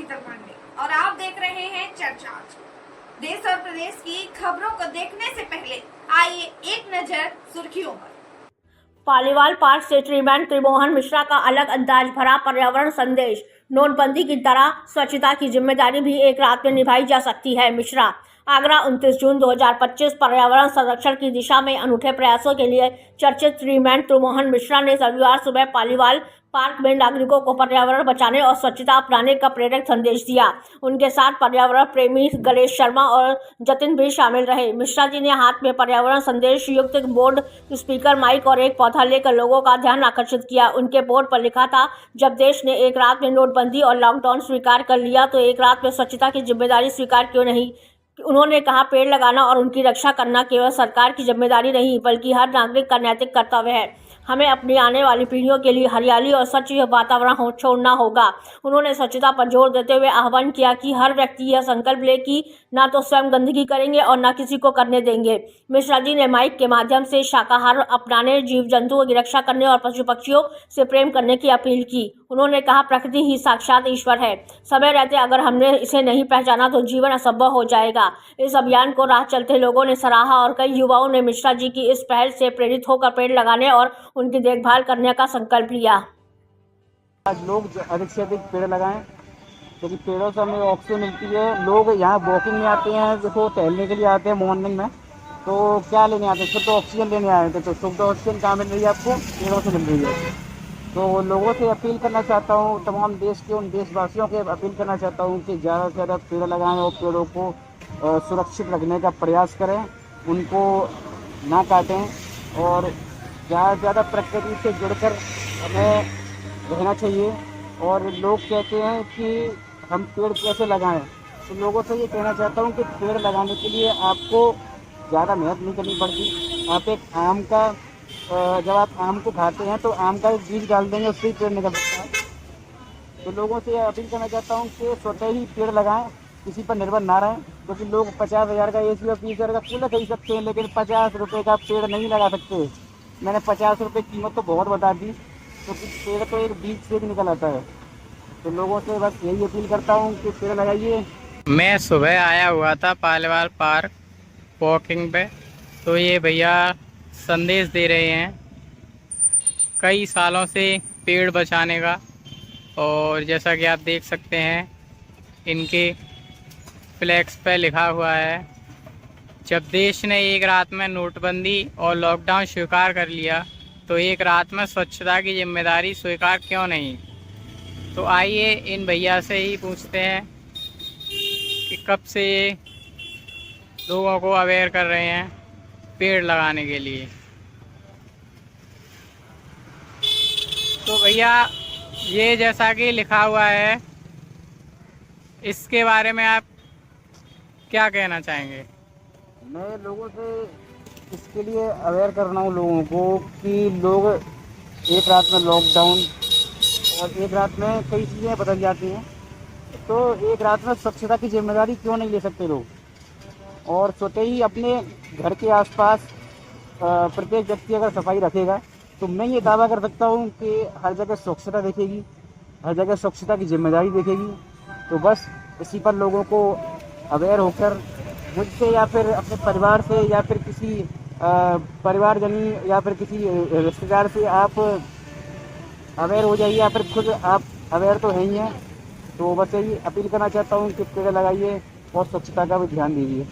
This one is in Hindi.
शीतल पांडे और आप देख रहे हैं चर्चा। देश और प्रदेश की खबरों को देखने से पहले आइए एक नजर सुर्खियों पर। पालीवाल पार्क से चेयरमैन त्रिमोहन मिश्रा का अलग अंदाज भरा पर्यावरण संदेश। नोटबंदी की तरह स्वच्छता की जिम्मेदारी भी एक रात में निभाई जा सकती है। मिश्रा आगरा 29 जून 2025। पर्यावरण संरक्षण की दिशा में अनूठे प्रयासों के लिए चर्चित चेयरमैन त्रिमोहन मिश्रा ने रविवार सुबह पालीवाल पार्क में नागरिकों को पर्यावरण बचाने और स्वच्छता अपनाने का प्रेरक संदेश दिया। उनके साथ पर्यावरण प्रेमी गणेश शर्मा और जतिन भी शामिल रहे। मिश्रा जी ने हाथ में पर्यावरण संदेश युक्त बोर्ड, स्पीकर, माइक और एक पौधा लेकर लोगों का ध्यान आकर्षित किया। उनके बोर्ड पर लिखा था, जब देश ने एक रात में नोटबंदी और लॉकडाउन स्वीकार कर लिया तो एक रात में स्वच्छता की जिम्मेदारी स्वीकार क्यों नहीं। उन्होंने कहा, पेड़ लगाना और उनकी रक्षा करना केवल सरकार की जिम्मेदारी नहीं बल्कि हर नागरिक का नैतिक कर्तव्य है। हमें अपनी आने वाली पीढ़ियों के लिए हरियाली और स्वच्छ वातावरण छोड़ना होगा। उन्होंने स्वच्छता पर जोर देते हुए आह्वान किया कि हर व्यक्ति यह संकल्प ले कि न तो स्वयं गंदगी करेंगे और न किसी को करने देंगे। मिश्रा जी ने माइक के माध्यम से शाकाहार अपनाने, जीव जंतुओं की रक्षा करने और पशु पक्षियों से प्रेम करने की अपील की। उन्होंने कहा, प्रकृति ही साक्षात ईश्वर है। समय रहते अगर हमने इसे नहीं पहचाना तो जीवन असंभव हो जाएगा। इस अभियान को राह चलते लोगों ने सराहा और कई युवाओं ने मिश्रा जी की इस पहल से प्रेरित होकर पेड़ लगाने और उनकी देखभाल करने का संकल्प लिया। आज लोग अधिक से अधिक पेड़ लगाएं, क्योंकि पेड़ों से हमें ऑक्सीजन मिलती है। लोग यहाँ वॉकिंग में आते हैं, देखो टहलने के लिए आते हैं मॉर्निंग में, तो क्या लेने आते हैं? सिर्फ तो ऑक्सीजन लेने आए थे। तो शुद्ध ऑक्सीजन कहाँ मिल रही है आपको? पेड़ों से मिल रही है। तो लोगों से अपील करना चाहता हूँ, तमाम देश के उन देशवासियों के अपील करना चाहता हूँ कि ज़्यादा से ज़्यादा पेड़ लगाएं और पेड़ों को सुरक्षित रखने का प्रयास करें, उनको ना काटें और ज़्यादा से ज़्यादा प्रकृति से जुड़कर हमें रहना चाहिए। और लोग कहते हैं कि हम पेड़ कैसे लगाएं, तो लोगों से ये कहना चाहता हूँ कि पेड़ लगाने के लिए आपको ज़्यादा मेहनत नहीं करनी पड़ती। आप एक आम का जब आप आम को खाते हैं तो आम का एक बीज डाल देंगे, उससे ही पेड़ निकल सकता है। तो लोगों से अपील करना चाहता हूँ कि स्वतः ही पेड़ लगाएं, किसी पर निर्भर ना रहें, क्योंकि लोग 50,000 का AC और 20,000 का कूलर खरीद सकते हैं, लेकिन 50 रुपये का पेड़ नहीं लगा सकते। मैंने 50 रुपये कीमत तो बहुत बता दी, क्योंकि पेड़ तो एक बीज से भी निकल आता है। तो लोगों से बस यही अपील करता हूँ कि पेड़ लगाइए। मैं सुबह आया हुआ था पालीवाल पार्क वॉकिंग पे, तो ये भैया संदेश दे रहे हैं कई सालों से पेड़ बचाने का। और जैसा कि आप देख सकते हैं, इनके फ्लैक्स पे लिखा हुआ है, जब देश ने एक रात में नोटबंदी और लॉकडाउन स्वीकार कर लिया तो एक रात में स्वच्छता की जिम्मेदारी स्वीकार क्यों नहीं। तो आइए इन भैया से ही पूछते हैं कि कब से ये लोगों को अवेयर कर रहे हैं पेड़ लगाने के लिए। तो भैया, ये जैसा कि लिखा हुआ है, इसके बारे में आप क्या कहना चाहेंगे? मैं लोगों से इसके लिए अवेयर कर रहा हूँ लोगों को कि लोग एक रात में लॉकडाउन और एक रात में कई चीज़ें बदल जाती हैं, तो एक रात में स्वच्छता की जिम्मेदारी क्यों नहीं ले सकते लोग। और स्वतः ही अपने घर के आसपास प्रत्येक व्यक्ति अगर सफाई रखेगा तो मैं ये दावा कर सकता हूँ कि हर जगह स्वच्छता दिखेगी, हर जगह स्वच्छता की जिम्मेदारी दिखेगी। तो बस इसी पर लोगों को अवेयर होकर मुझसे या फिर अपने परिवार से या फिर किसी परिवारजनी या फिर किसी रिश्तेदार से आप अवेयर हो जाइए, या फिर खुद आप अवेयर तो हैं ही हैं। तो बस यही अपील करना चाहता हूँ कि पेड़ लगाइए और स्वच्छता का भी ध्यान दीजिए।